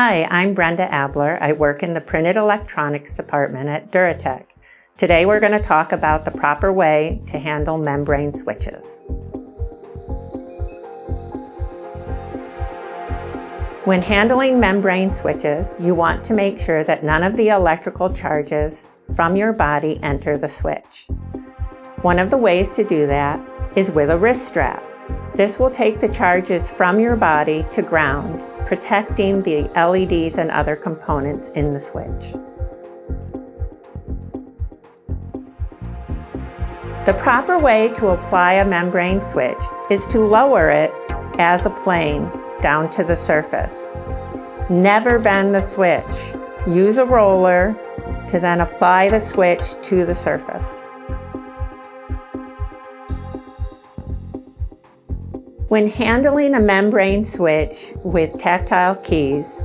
Hi, I'm Brenda Abler. I work in the Printed Electronics department at DuraTech. Today we're going to talk about the proper way to handle membrane switches. When handling membrane switches, you want to make sure that none of the electrical charges from your body enter the switch. One of the ways to do that is with a wrist strap. This will take the charges from your body to ground, protecting the LEDs and other components in the switch. The proper way to apply a membrane switch is to lower it as a plane down to the surface. Never bend the switch. Use a roller to then apply the switch to the surface. When handling a membrane switch with tactile keys,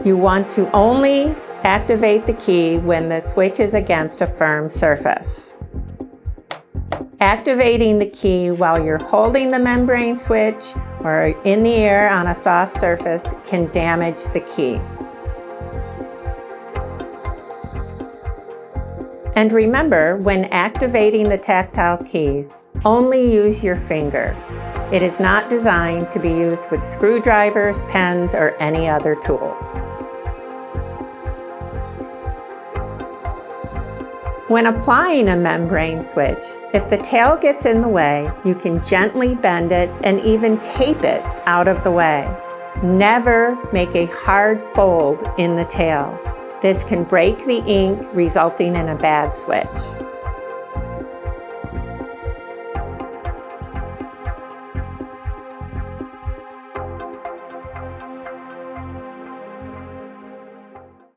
you want to only activate the key when the switch is against a firm surface. Activating the key while you're holding the membrane switch or in the air on a soft surface can damage the key. And remember, when activating the tactile keys, only use your finger. It is not designed to be used with screwdrivers, pens, or any other tools. When applying a membrane switch, if the tail gets in the way, you can gently bend it and even tape it out of the way. Never make a hard fold in the tail. This can break the ink, resulting in a bad switch.